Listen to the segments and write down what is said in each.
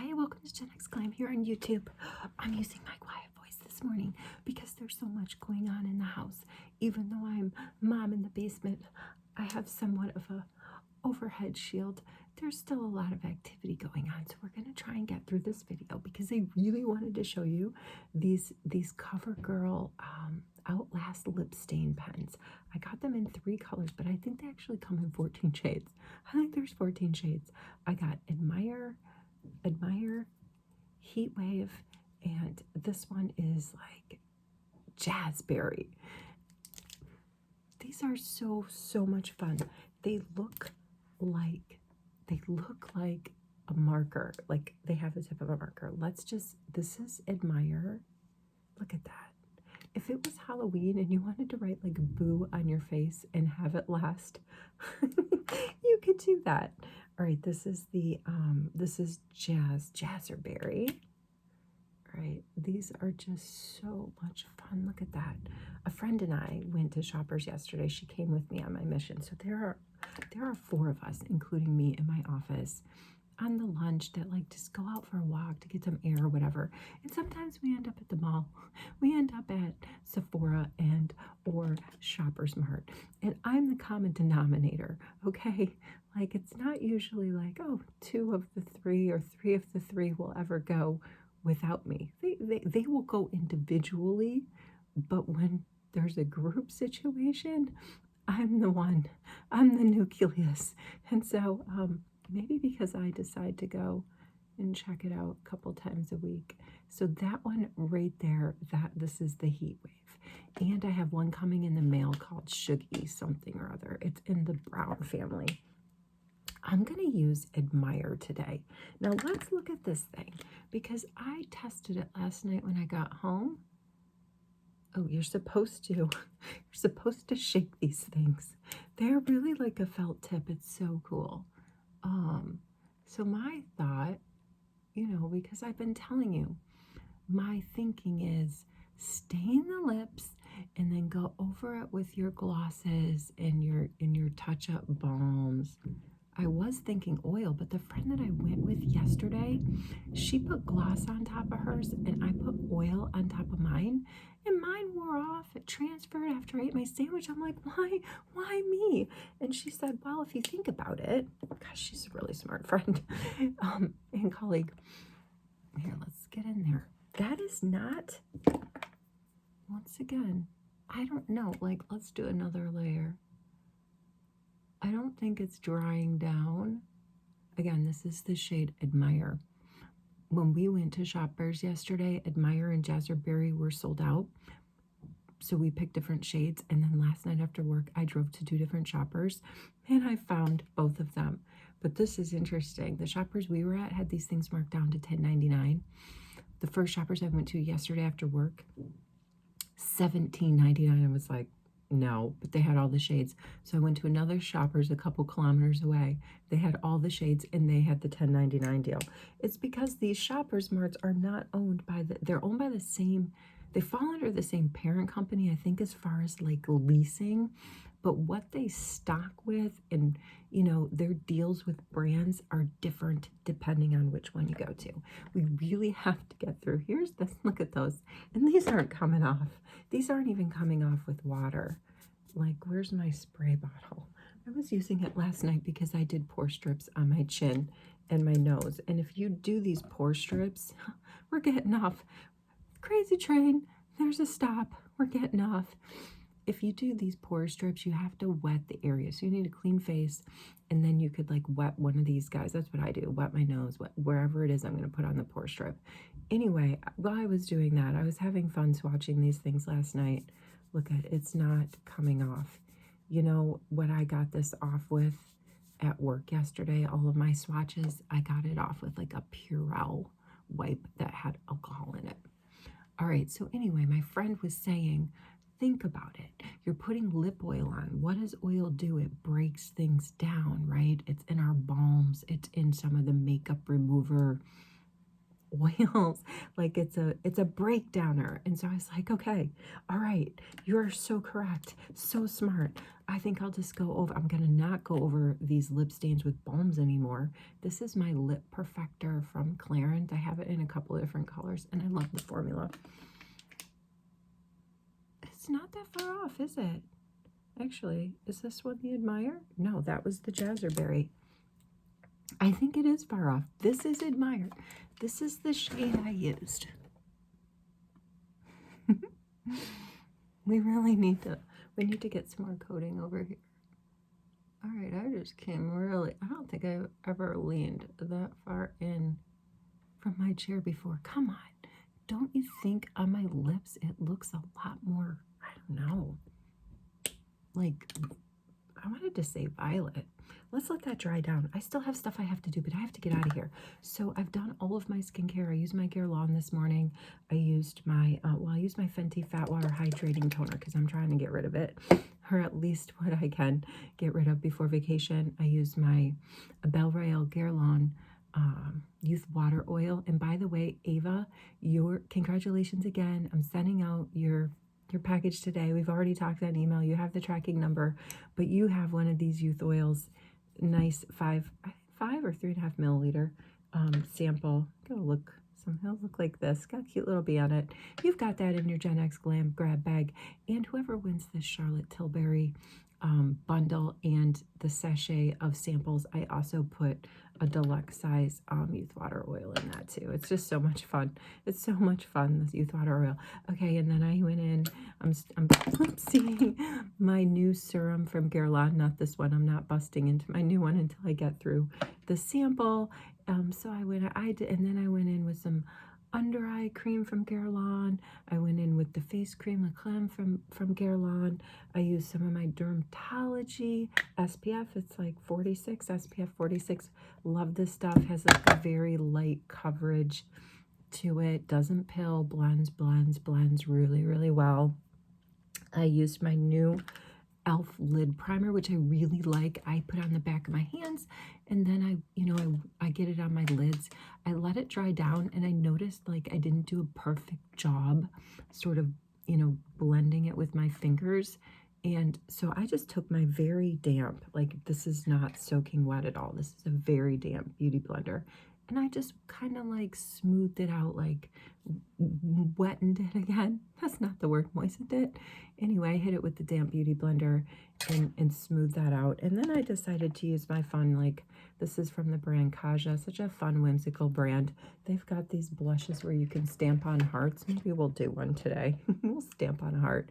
Hi, welcome to Gen X Glam here on YouTube. I'm using my quiet voice this morning because there's so much going on in the house. Even though I'm mom in the basement, I have somewhat of a overhead shield. There's still a lot of activity going on, so we're going to try and get through this video because I really wanted to show you these Covergirl Outlast lip stain pens. I got them in 3 colors, but I think they actually come in 14 shades. I think there's 14 shades. I got Admire, Heat Wave, and this one is like Jazzberry. These are so much fun. They look like a marker, like they have the tip of a marker. This is Admire. Look at that. If it was Halloween and you wanted to write like boo on your face and have it last, you could do that. All right, this is Jazzerberry. All right, these are just so much fun. Look at that. A friend and I went to Shoppers yesterday. She came with me on my mission. So there are 4 of us, including me in my office, on the lunch that like just go out for a walk to get some air or whatever. And sometimes we end up at the mall. We end up at Sephora or Shoppers Mart. And I'm the common denominator, okay? Like it's not usually like, oh, 2 of the 3 or 3 of the 3 will ever go without me. They will go individually, but when there's a group situation, I'm the nucleus. And so maybe because I decide to go and check it out a couple times a week. So that one right there, this is the Heat Wave. And I have one coming in the mail called Shuggy something or other. It's in the brown family. I'm going to use Admire today. Now let's look at this thing because I tested it last night when I got home. Oh, you're supposed to shake these things. They're really like a felt tip. It's so cool. So my thought, because I've been telling you, my thinking is stain the lips and then go over it with your glosses and your touch-up balms. I was thinking oil, but the friend that I went with yesterday, she put gloss on top of hers and I put oil on top of mine, and mine wore off. It transferred after I ate my sandwich. I'm like, why me? And she said, well, if you think about it, gosh, she's a really smart friend and colleague. Here, let's get in there. That is not, once again, I don't know, like, let's do another layer. I don't think it's drying down. Again, this is the shade Admire. When we went to Shoppers yesterday, Admire and Jazzerberry were sold out. So we picked different shades. And then last night after work, I drove to 2 different Shoppers and I found both of them. But this is interesting. The Shoppers we were at had these things marked down to $10.99. The first Shoppers I went to yesterday after work, $17.99. I was like, no, but they had all the shades. So I went to another Shoppers a couple kilometers away. They had all the shades and they had the $10.99 deal. It's because these Shoppers Marts are not owned by they're owned by the same, they fall under the same parent company, I think, as far as like leasing, but what they stock with and, their deals with brands are different depending on which one you go to. We really have to get through. Here's this, look at those. And these aren't coming off. These aren't even coming off with water. Like, where's my spray bottle? I was using it last night because I did pore strips on my chin and my nose. And if you do these pore strips, we're getting off. Crazy train, there's a stop. We're getting off. If you do these pore strips, you have to wet the area. So you need a clean face, and then you could like wet one of these guys. That's what I do, wet my nose, wet wherever it is I'm gonna put on the pore strip. Anyway, while I was doing that, I was having fun swatching these things last night. Look at it, it's not coming off. You know what I got this off with at work yesterday? All of my swatches, I got it off with like a Purell wipe that had alcohol in it. All right, so anyway, my friend was saying, think about it. You're putting lip oil on. What does oil do? It breaks things down, right? It's in our balms. It's in some of the makeup remover oils. Like it's a breakdowner. And so I was like, okay, all right, you're so correct, so smart. I think I'll just go over, I'm gonna not go over these lip stains with balms anymore. This is my lip perfector from Clarins. I have it in a couple of different colors, and I love the formula. It's not that far off, is it? Actually, is this one the Admire? No, that was the Jazzerberry. I think it is far off. This is Admire. This is the shade I used. We really need to get some more coating over here. All right, I just came really, I don't think I've ever leaned that far in from my chair before. Come on. Don't you think on my lips it looks a lot more, I don't know, like, I wanted to say violet. Let's let that dry down. I still have stuff I have to do, but I have to get out of here. So I've done all of my skincare. I used my Guerlain this morning. I used my, I used my Fenty Fat Water Hydrating Toner because I'm trying to get rid of it, or at least what I can get rid of before vacation. I used my Belle Royale Guerlain Youth Water Oil. And by the way, Ava, your congratulations again. I'm sending out your package today. We've already talked on email. You have the tracking number, but you have one of these youth oils, nice 5 or 3.5 milliliter sample. It'll look like this. Got a cute little bee on it. You've got that in your Gen X Glam grab bag, and whoever wins this Charlotte Tilbury bundle and the sachet of samples, I also put a deluxe size youth water oil in that too. It's just so much fun. It's so much fun, this youth water oil. Okay, and then I went in, I'm seeing my new serum from Guerlain, not this one. I'm not busting into my new one until I get through the sample. So I went in with some under eye cream from Guerlain. I went in with the face cream, La Creme from Guerlain. I used some of my Dermatology SPF. It's like 46, SPF 46. Love this stuff. Has like a very light coverage to it. Doesn't pill. Blends really, really well. I used my new e.l.f. lid primer, which I really like. I put on the back of my hands, and then I get it on my lids. I let it dry down, and I noticed like I didn't do a perfect job sort of, blending it with my fingers. And so I just took my very damp, like this is not soaking wet at all. This is a very damp beauty blender. And I just kind of like smoothed it out, like wettened it again. That's not the word, moistened it. Anyway, I hit it with the damp beauty blender and smooth that out. And then I decided to use my fun, like this is from the brand Kaja, such a fun, whimsical brand. They've got these blushes where you can stamp on hearts. Maybe we'll do one today. We'll stamp on a heart.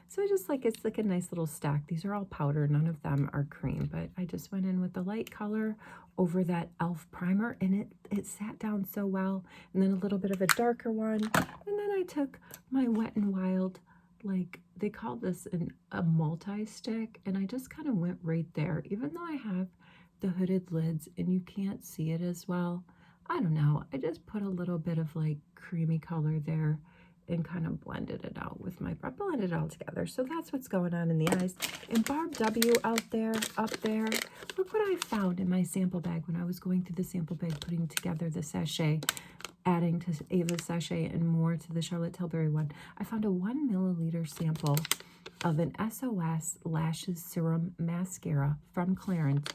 So it's like a nice little stack. These are all powder. None of them are cream, but I just went in with the light color over that e.l.f. primer, and it sat down so well. And then a little bit of a darker one. And then I took my Wet n Wild, like they call this a multi-stick, and I just kind of went right there, even though I have the hooded lids and you can't see it as well. I don't know. I just put a little bit of like creamy color there and kind of blended it out with my brush, blended it all together. So that's what's going on in the eyes. And Barb W up there, look what I found in my sample bag when I was going through the sample bag, putting together the sachet, adding to Ava's sachet and more to the Charlotte Tilbury one. I found a 1 milliliter sample of an SOS Lashes Serum Mascara from Clarins,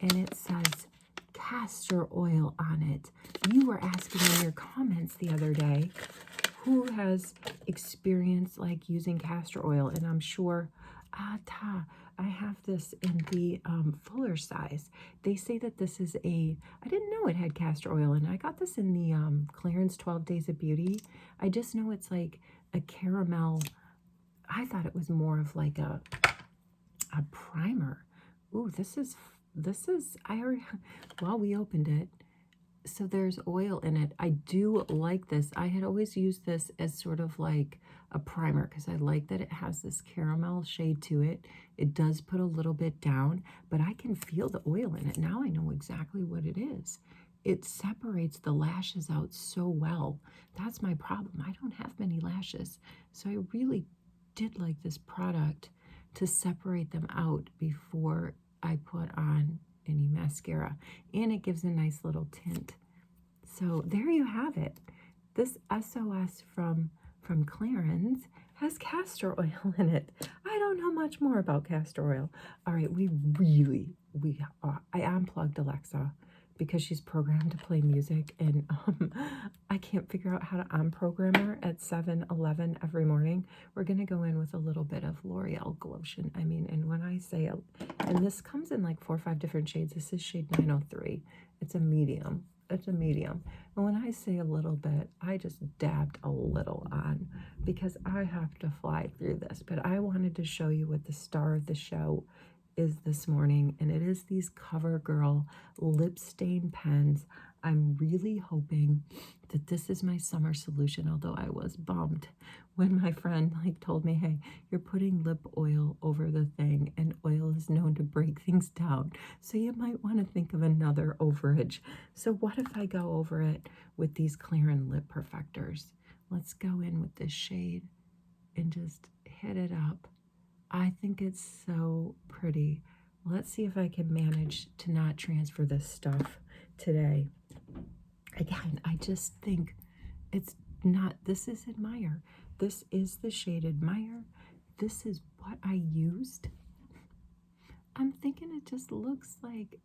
and it says castor oil on it. You were asking in your comments the other day who has experience like using castor oil, and I'm sure I have this in the fuller size. They say that this is I didn't know it had castor oil in it. I got this in the Clarins 12 Days of Beauty. I just know it's like a caramel. I thought it was more of like a primer. Ooh, this is I already, well, we opened it. So there's oil in it. I do like this. I had always used this as sort of like a primer because I like that it has this caramel shade to it. It does put a little bit down, but I can feel the oil in it. Now I know exactly what it is. It separates the lashes out so well. That's my problem. I don't have many lashes. So I really did like this product to separate them out before I put on any mascara, and it gives a nice little tint. So there you have it. This SOS from Clarins has castor oil in it. I don't know much more about castor oil. All right, I unplugged Alexa because she's programmed to play music, and I can't figure out how to unprogram her at 7:11 every morning. We're going to go in with a little bit of L'Oreal Glotion. I mean, and when I say, and this comes in like 4 or 5 different shades. This is shade 903. It's a medium. It's a medium. And when I say a little bit, I just dabbed a little on because I have to fly through this. But I wanted to show you what the star of the show is this morning, and it is these Covergirl lip stain pens. I'm really hoping that this is my summer solution, although I was bummed when my friend told me, hey, you're putting lip oil over the thing, and oil is known to break things down, so you might want to think of another overage. So what if I go over it with these Clarins lip perfectors? Let's go in with this shade and just hit it up. I think it's so pretty. Let's see if I can manage to not transfer this stuff today. Again, I just think it's not, this is Admire. This is the shade Admire. This is what I used. I'm thinking it just looks like,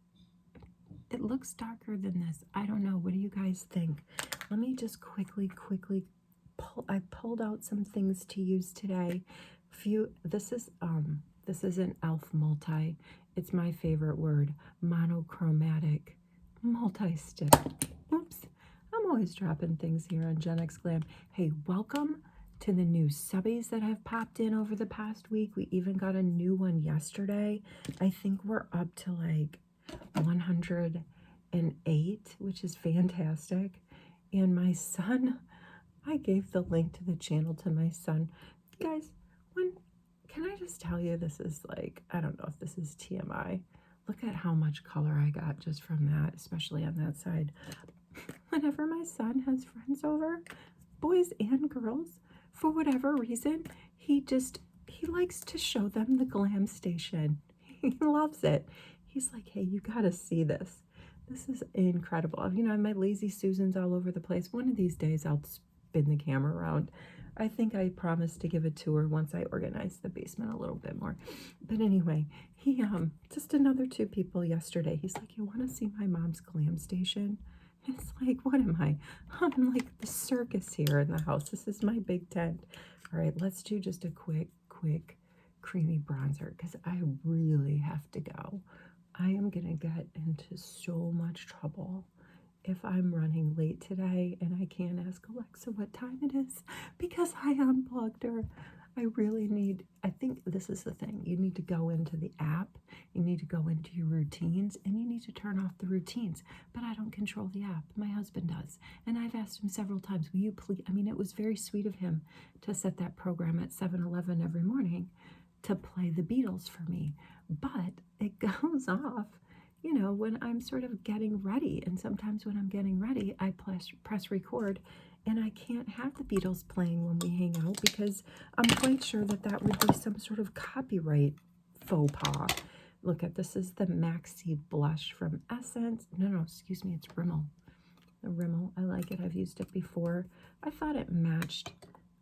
it looks darker than this. I don't know. What do you guys think? Let me just quickly I pulled out some things to use today. This is an e.l.f. multi. It's my favorite word. Monochromatic multi-stick. Oops. I'm always dropping things here on Gen X Glam. Hey, welcome to the new subbies that have popped in over the past week. We even got a new one yesterday. I think we're up to like 108, which is fantastic. And my son, I gave the link to the channel to my son. Guys, can I just tell you, this is like, I don't know if this is TMI. Look at how much color I got just from that, especially on that side. Whenever my son has friends over, boys and girls, for whatever reason, he likes to show them the glam station. He loves it. He's like, hey, you gotta see this. This is incredible. You know, my lazy Susans all over the place. One of these days I'll spin the camera around. I think I promised to give a tour once I organize the basement a little bit more. But anyway, he, just another 2 people yesterday. He's like, you want to see my mom's glam station? It's like, what am I? I'm like the circus here in the house. This is my big tent. All right, let's do just a quick creamy bronzer because I really have to go. I am going to get into so much trouble if I'm running late today and I can't ask Alexa what time it is because I unplugged her. I really need, I think this is the thing. You need to go into the app, you need to go into your routines, and you need to turn off the routines. But I don't control the app. My husband does. And I've asked him several times, will you please, I mean, it was very sweet of him to set that program at 7:11 every morning to play the Beatles for me. But it goes off, you know, when I'm sort of getting ready. And sometimes when I'm getting ready, I press record, and I can't have the Beatles playing when we hang out because I'm quite sure that that would be some sort of copyright faux pas. Look at this, is the Maxi blush from Essence. No, excuse me, it's Rimmel. The Rimmel, I like it. I've used it before. I thought it matched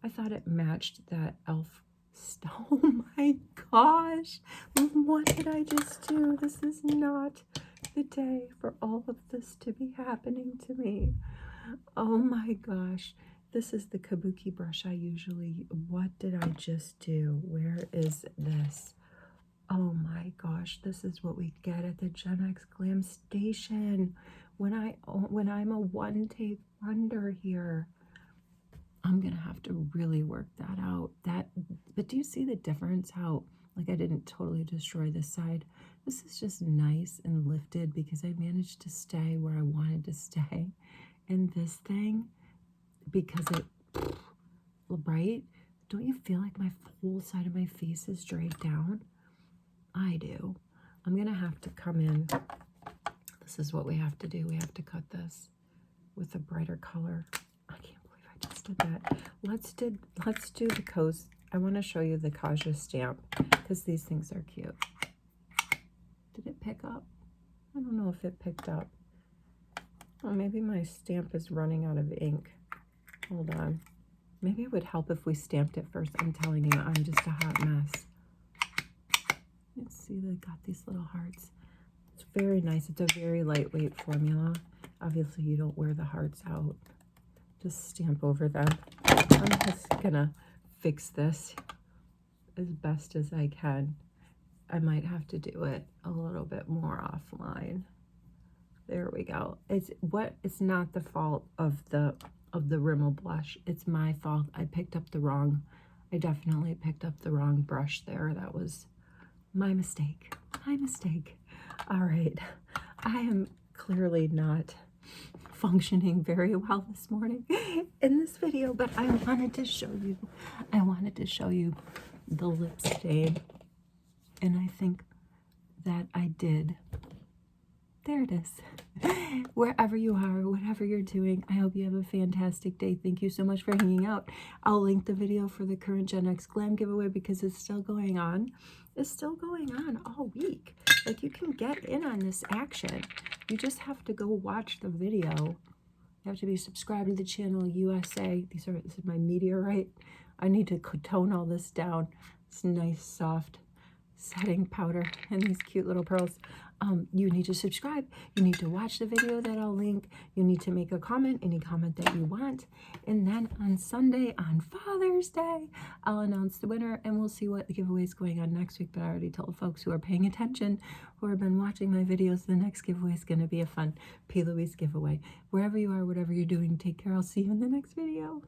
that e.l.f. Oh my gosh, what did I just do? This is not the day for all of this to be happening to me. Oh my gosh, this is the kabuki brush I usually, what did I just do? Where is this? Oh my gosh, this is what we get at the Gen X Glam Station when I'm a one-take wonder here. I'm gonna have to really work that out. But do you see the difference? How, like, I didn't totally destroy this side. This is just nice and lifted because I managed to stay where I wanted to stay. And this thing, because it, right? Don't you feel like my whole side of my face is dragged down? I do. I'm gonna have to come in. This is what we have to do. We have to cut this with a brighter color. I can't believe I just did that. Let's do the Coast. I want to show you the Kaja stamp because these things are cute. Did it pick up? I don't know if it picked up. Oh, maybe my stamp is running out of ink. Hold on. Maybe it would help if we stamped it first. I'm telling you, I'm just a hot mess. Let's see, they got these little hearts. It's very nice. It's a very lightweight formula. Obviously, you don't wear the hearts out. Just stamp over them. I'm just gonna fix this as best as I can. I might have to do it a little bit more offline. There we go. It's not the fault of the Rimmel blush. It's my fault. I definitely picked up the wrong brush there. That was my mistake. My mistake. All right. I am clearly not functioning very well this morning in this video, but I wanted to show you the lip stain, and I think that I did. There it is. Wherever you are, whatever you're doing, I hope you have a fantastic day. Thank you so much for hanging out. I'll link the video for the current Gen X Glam giveaway because it's still going on. It's still going on all week. Like, you can get in on this action. You just have to go watch the video. You have to be subscribed to the channel USA. This is my meteorite. I need to tone all this down. It's nice, soft setting powder and these cute little pearls. You need to subscribe. You need to watch the video that I'll link. You need to make a comment, any comment that you want. And then on Sunday, on Father's Day, I'll announce the winner and we'll see what the giveaway is going on next week. But I already told folks who are paying attention, who have been watching my videos, the next giveaway is going to be a fun P. Louise giveaway. Wherever you are, whatever you're doing, take care. I'll see you in the next video.